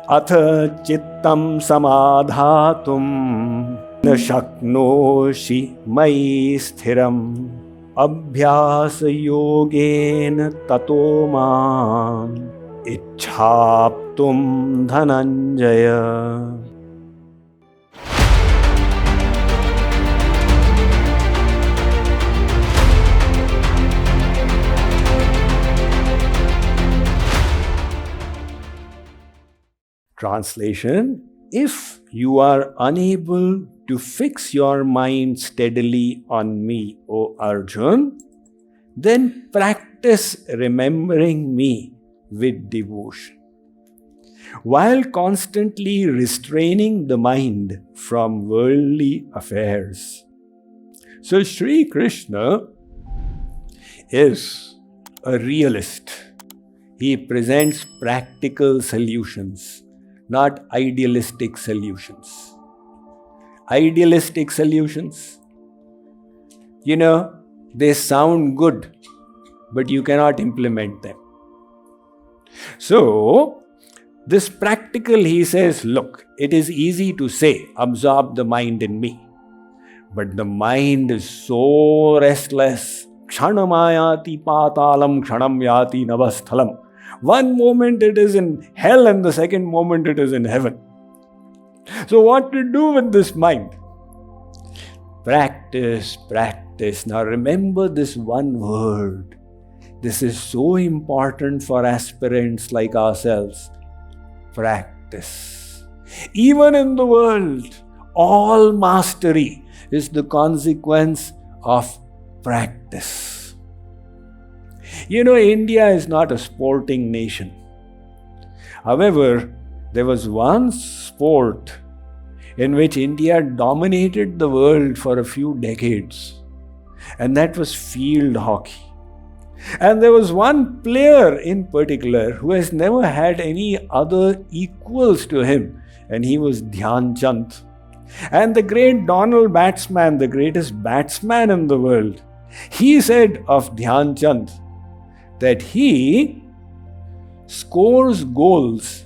atha chittam samadhatum na shaknoshi mai sthiram abhyasa yogena tato mam ichhaptum dhananjaya. Translation: if you are unable to fix your mind steadily on me, O Arjun, then practice remembering me with devotion, while constantly restraining the mind from worldly affairs. So Shree Krishna is a realist. He presents practical solutions, not idealistic solutions. Idealistic solutions, they sound good, but you cannot implement them. So, this practical, he says, look, it is easy to say, absorb the mind in me. But the mind is so restless. Ksanamayati patalam kshanam yati navasthalam. One moment it is in hell and the second moment it is in heaven. So what to do with this mind? Practice, practice. Now remember this one word. This is so important for aspirants like ourselves. Practice. Even in the world, all mastery is the consequence of practice. India is not a sporting nation. However, there was one sport in which India dominated the world for a few decades, and that was field hockey. And there was one player in particular who has never had any other equals to him, and he was Dhyan Chand. And the great Donald batsman, the greatest batsman in the world, he said of Dhyan Chand that he scores goals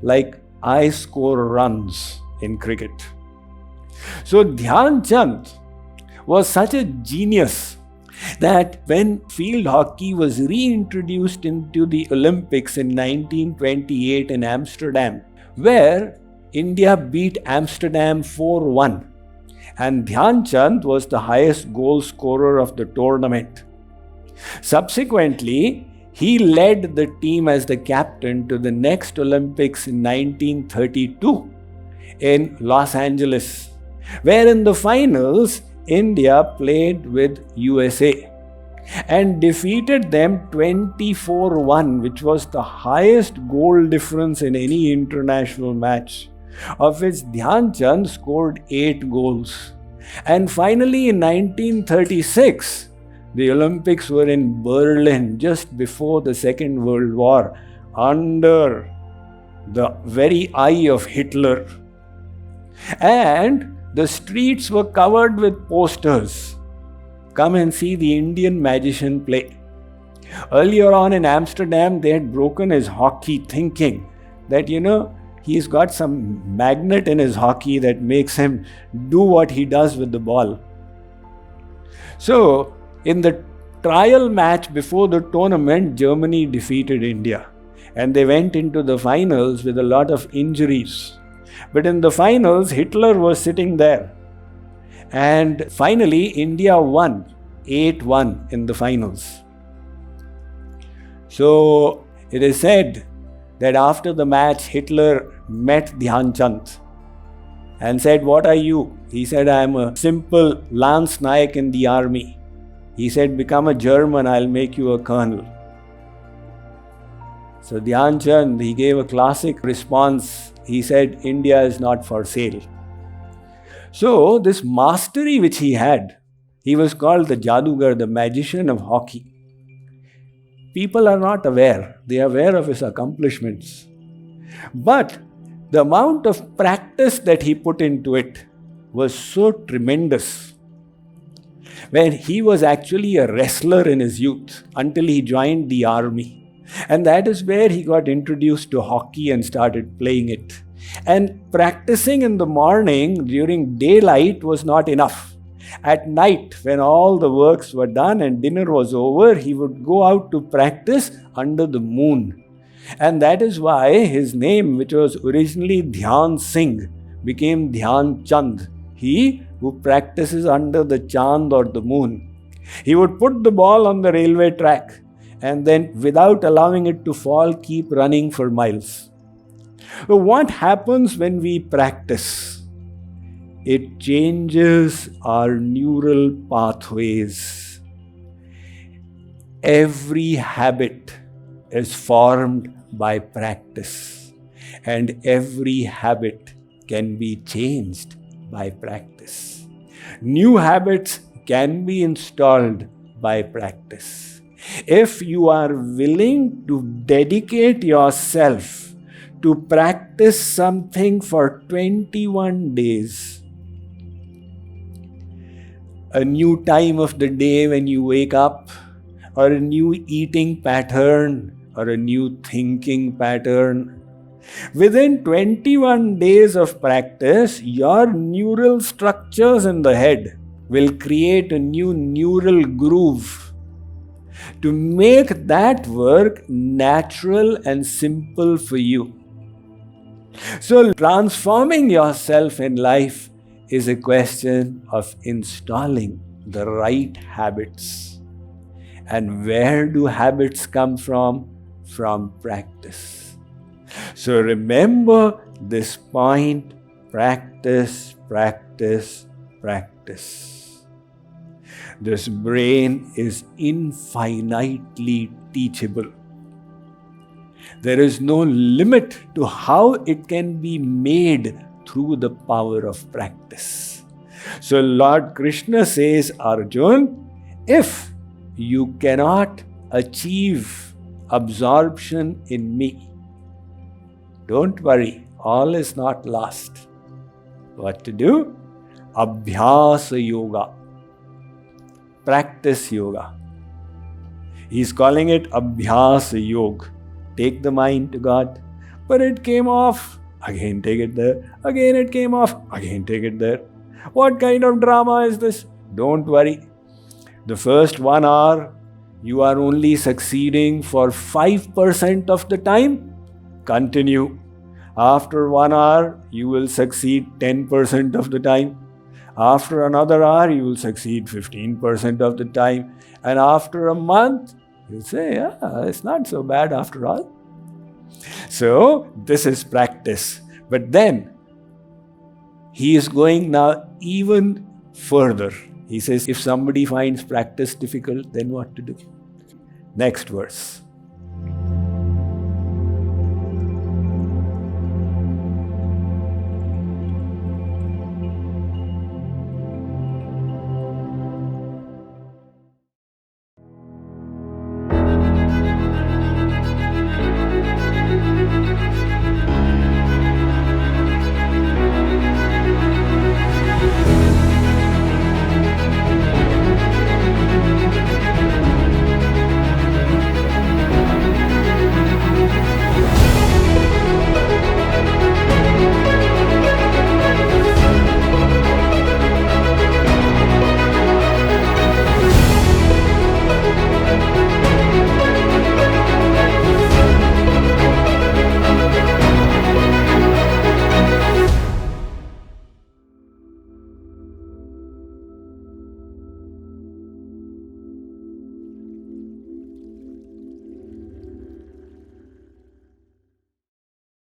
like I score runs in cricket. So Dhyan Chand was such a genius that when field hockey was reintroduced into the Olympics in 1928 in Amsterdam, where India beat Amsterdam 4-1, and Dhyan Chand was the highest goal scorer of the tournament. Subsequently, he led the team as the captain to the next Olympics in 1932 in Los Angeles, where in the finals, India played with USA and defeated them 24-1, which was the highest goal difference in any international match, of which Dhyan Chand scored 8 goals. And finally in 1936, the Olympics were in Berlin just before the Second World War, under the very eye of Hitler. And the streets were covered with posters. Come and see the Indian magician play. Earlier on in Amsterdam, they had broken his hockey, thinking that, he's got some magnet in his hockey that makes him do what he does with the ball. So, in the trial match before the tournament, Germany defeated India, and they went into the finals with a lot of injuries. But in the finals, Hitler was sitting there. And finally, India won 8-1 in the finals. So, it is said that after the match, Hitler met Dhyan Chand and said, "What are you?" He said, "I am a simple Lance Naik in the army." He said, "Become a German, I'll make you a colonel." So Dhyan Chand, he gave a classic response. He said, "India is not for sale." So this mastery which he had, he was called the Jadugar, the magician of hockey. People are not aware. They are aware of his accomplishments. But the amount of practice that he put into it was so tremendous. When he was actually a wrestler in his youth until he joined the army. And that is where he got introduced to hockey and started playing it. And practicing in the morning during daylight was not enough. At night, when all the works were done and dinner was over, he would go out to practice under the moon. And that is why his name, which was originally Dhyan Singh, became Dhyan Chand. He who practices under the Chand or the moon. He would put the ball on the railway track and then, without allowing it to fall, keep running for miles. So what happens when we practice? It changes our neural pathways. Every habit is formed by practice, and every habit can be changed by practice. New habits can be installed by practice. If you are willing to dedicate yourself to practice something for 21 days, a new time of the day when you wake up, or a new eating pattern, or a new thinking pattern, within 21 days of practice, your neural structures in the head will create a new neural groove to make that work natural and simple for you. So, transforming yourself in life is a question of installing the right habits. And where do habits come from? From practice. So remember this point: practice, practice, practice. This brain is infinitely teachable. There is no limit to how it can be made through the power of practice. So Lord Krishna says, Arjun, if you cannot achieve absorption in me, don't worry, all is not lost. What to do? Abhyasa yoga. Practice yoga. He's calling it Abhyasa Yoga. Take the mind to God. But it came off. Again take it there. Again it came off. Again take it there. What kind of drama is this? Don't worry. The first 1 hour, you are only succeeding for 5% of the time. Continue. After 1 hour, you will succeed 10% of the time. After another hour, you will succeed 15% of the time. And after a month, you'll say, yeah, it's not so bad after all. So, this is practice. But then, he is going now even further. He says, if somebody finds practice difficult, then what to do? Next verse.